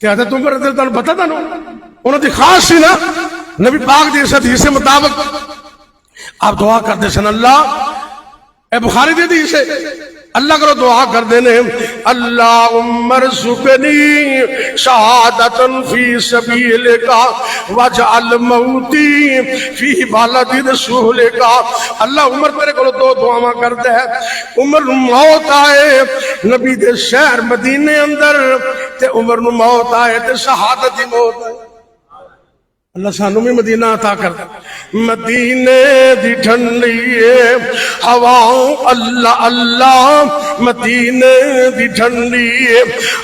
کہ حضرت عمر رضی اللہ عنہ پتہ تھا انہوں نے خاص سی نا نبی پاک دی اس حدیث کے مطابق آپ دعا کرتے سن اللہ اے بخاری دے دی اسے اللہ کرو دعا کر دینے اللہم ارزقنی شہادتا فی سبیلکا وجعل موتی فی بلد رسولکا۔ اللہ عمر تیرے کو دو دعاواں کر دے، عمر نو موت آئے نبی دے شہر مدینے اندر تے عمر نو موت آئے تے شہادت دی موت آئے۔ اللہ سانو بھی مدینہ عطا کر دے۔ مدینے دی ٹھنڈی ہواؤں اللہ اللہ، مدینے دی ٹھنڈی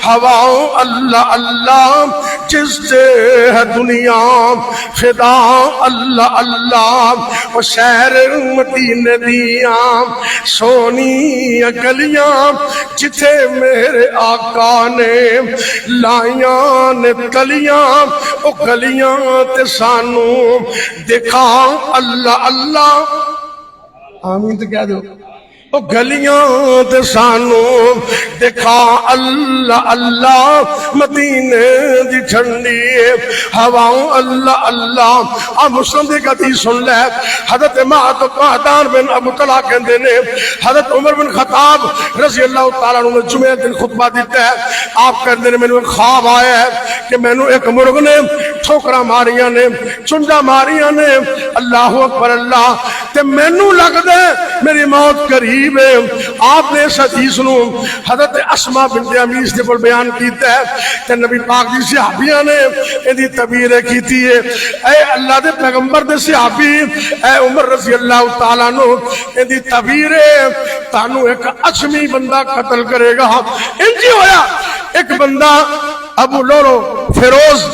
ہواؤں اللہ اللہ، جس سے ہے دنیا فدا اللہ اللہ۔ وہ شہر مدینے دیاں سونی گلیاں جتھے میرے آقا نے لائیاں نے تلیاں، وہ گلیاں تے سانو دکھا اللہ اللہ۔ آمین تو کہہ دو۔ او گلیاں تے سانو دکھا اللہ اللہ، مدینے دی ٹھنڈی ہواؤں اللہ اللہ۔ اب مسلم دی حدیث سن لے، حضرت معدان بن ابو طلحہ کہندے نے حضرت عمر بن خطاب رضی اللہ تعالیٰ عنہ نے جمعہ دن خطبہ دیتا ہے، آپ کہندے نے مینوں ایک خواب آیا ہے کہ مینوں ایک مرغ نے ٹھوکراں ماریاں نے، چنجا ماریاں نے، اللہ اکبر اللہ، تے مینوں لگدا ہے میری موت قریب ہے۔ آپ نے اس حدیث نو حضرت اسماء بنت امیس دے کول بیان کیتا ہے تے نبی پاک دی صحابیاں نے ایدی تعبیر کیتی ہے، اے اللہ دے پیغمبر دے صحابی اے عمر رضی اللہ تعالیٰ عنہ، ایدی تعبیر تانوں ایک اجمی بندہ قتل کرے گا۔ انجی ہویا ایک بندہ ابو لولو فیروز،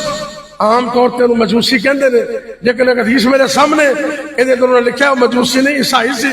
عام طور تے مجوسی کہندے نے، لیکن ایک حدیث میرے سامنے انہوں نے لکھا ہے مجوسی نہیں عیسائی سی،